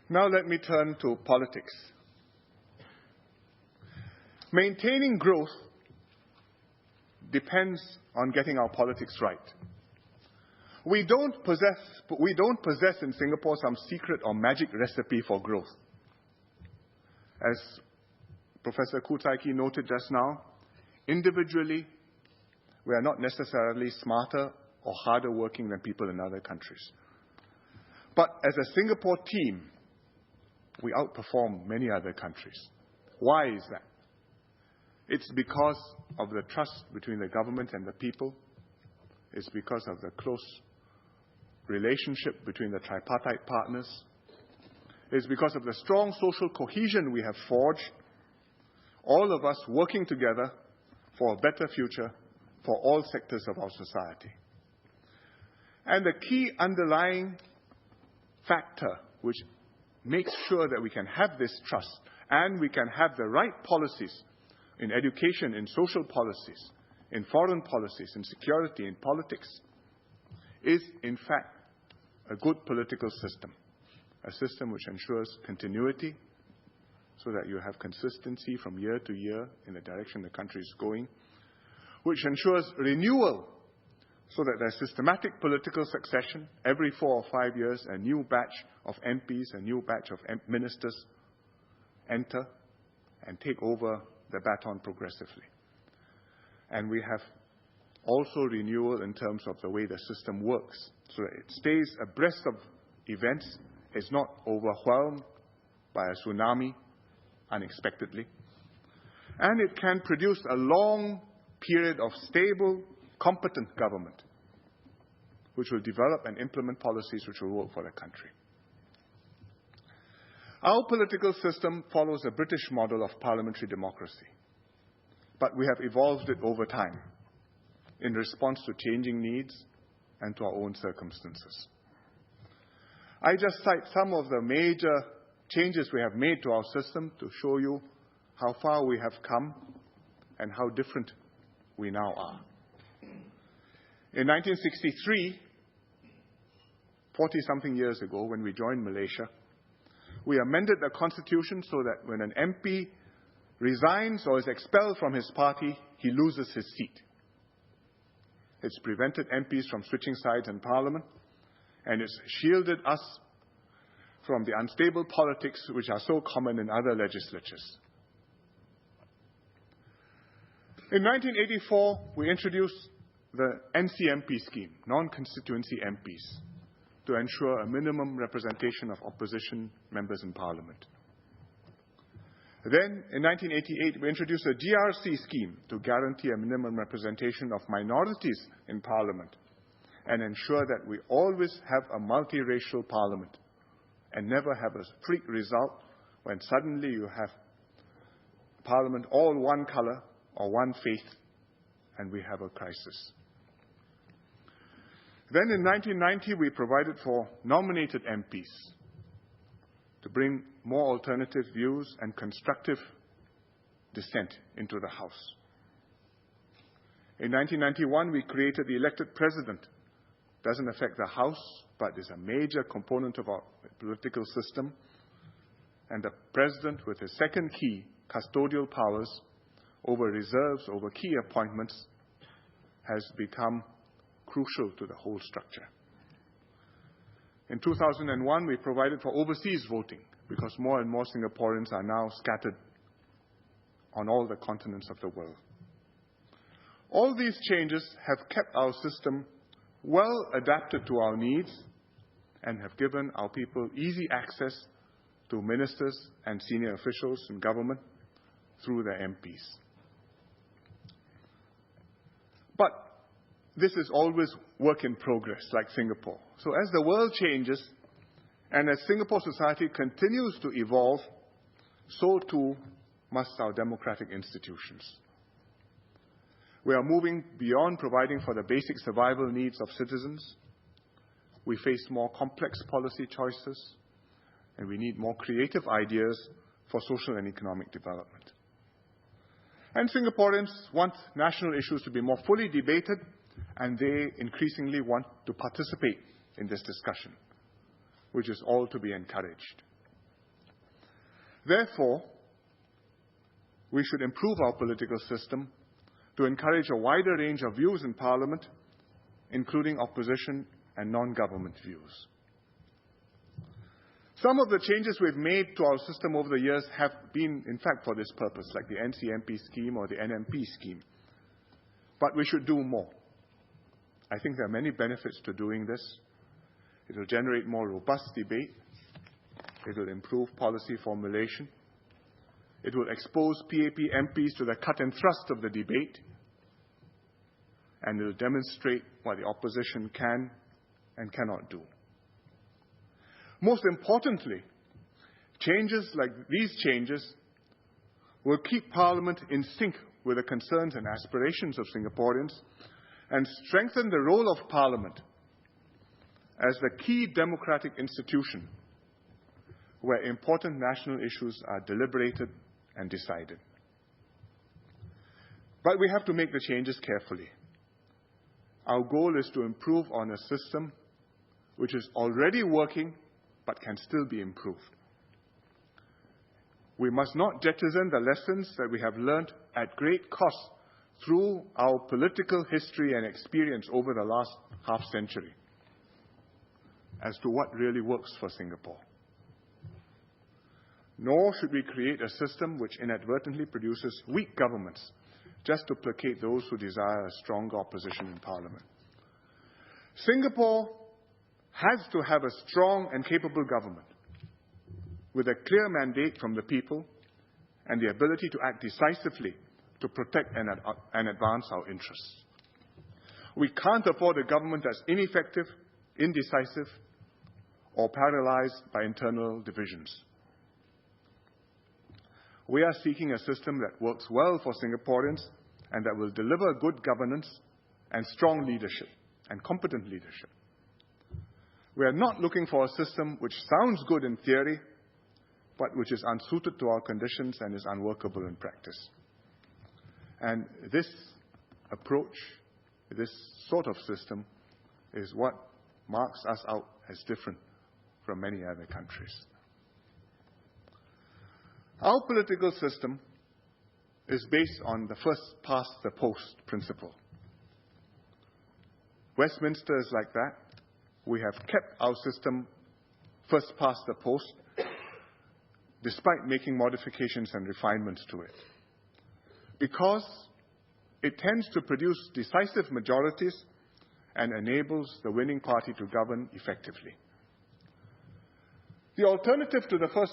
Now let me turn to politics. Maintaining growth depends on getting our politics right. We don't possess in Singapore some secret or magic recipe for growth. As Professor Khoo Tsai Kee noted just now, individually, we are not necessarily smarter or harder working than people in other countries. But as a Singapore team, we outperform many other countries. Why is that? It's because of the trust between the government and the people. It's because of the close relationship between the tripartite partners. It's because of the strong social cohesion we have forged, all of us working together for a better future for all sectors of our society. And the key underlying factor which makes sure that we can have this trust and we can have the right policies in education, in social policies, in foreign policies, in security, in politics, is in fact a good political system, a system which ensures continuity so that you have consistency from year to year in the direction the country is going, which ensures renewal so that there's systematic political succession. Every 4 or 5 years, a new batch of MPs, a new batch of ministers enter and take over the baton progressively. And we have also renewal in terms of the way the system works, so that it stays abreast of events, is not overwhelmed by a tsunami unexpectedly, and it can produce a long period of stable, competent government, which will develop and implement policies which will work for the country. Our political system follows a British model of parliamentary democracy, but we have evolved it over time in response to changing needs and to our own circumstances. I just cite some of the major changes we have made to our system to show you how far we have come and how different we now are. In 1963, 40-something years ago, when we joined Malaysia, we amended the constitution so that when an MP resigns or is expelled from his party, he loses his seat. It's prevented MPs from switching sides in Parliament, and it's shielded us from the unstable politics which are so common in other legislatures. In 1984, we introduced the NCMP scheme, non-constituency MPs, to ensure a minimum representation of opposition members in Parliament. Then, in 1988, we introduced a GRC scheme to guarantee a minimum representation of minorities in Parliament and ensure that we always have a multiracial Parliament and never have a freak result when suddenly you have Parliament all one colour or one faith and we have a crisis. Then in 1990, we provided for nominated MPs to bring more alternative views and constructive dissent into the House. In 1991, we created the elected president. Doesn't affect the House, but is a major component of our political system. And the president, with his second key, custodial powers over reserves, over key appointments, has become crucial to the whole structure. In 2001, we provided for overseas voting because more and more Singaporeans are now scattered on all the continents of the world. All these changes have kept our system well adapted to our needs and have given our people easy access to ministers and senior officials in government through their MPs. But this is always work in progress, like Singapore. So as the world changes, and as Singapore society continues to evolve, so too must our democratic institutions. We are moving beyond providing for the basic survival needs of citizens. We face more complex policy choices, and we need more creative ideas for social and economic development. And Singaporeans want national issues to be more fully debated, and they increasingly want to participate in this discussion, which is all to be encouraged. Therefore, we should improve our political system to encourage a wider range of views in Parliament, including opposition and non-government views. Some of the changes we've made to our system over the years have been, in fact, for this purpose, like the NCMP scheme or the NMP scheme. But we should do more. I think there are many benefits to doing this. It will generate more robust debate. It will improve policy formulation. It will expose PAP MPs to the cut and thrust of the debate. And it will demonstrate what the opposition can and cannot do. Most importantly, changes like these changes will keep Parliament in sync with the concerns and aspirations of Singaporeans and strengthen the role of Parliament as the key democratic institution where important national issues are deliberated and decided. But we have to make the changes carefully. Our goal is to improve on a system which is already working but can still be improved. We must not jettison the lessons that we have learned at great cost through our political history and experience over the last half-century as to what really works for Singapore. Nor should we create a system which inadvertently produces weak governments just to placate those who desire a stronger opposition in Parliament. Singapore has to have a strong and capable government with a clear mandate from the people and the ability to act decisively to protect and advance our interests. We can't afford a government that's ineffective, indecisive, or paralyzed by internal divisions. We are seeking a system that works well for Singaporeans and that will deliver good governance and strong leadership and competent leadership. We are not looking for a system which sounds good in theory, but which is unsuited to our conditions and is unworkable in practice. And this approach, this sort of system, is what marks us out as different from many other countries. Our political system is based on the first-past-the-post principle. Westminster is like that. We have kept our system first past the post, despite making modifications and refinements to it. Because it tends to produce decisive majorities and enables the winning party to govern effectively. The alternative to the first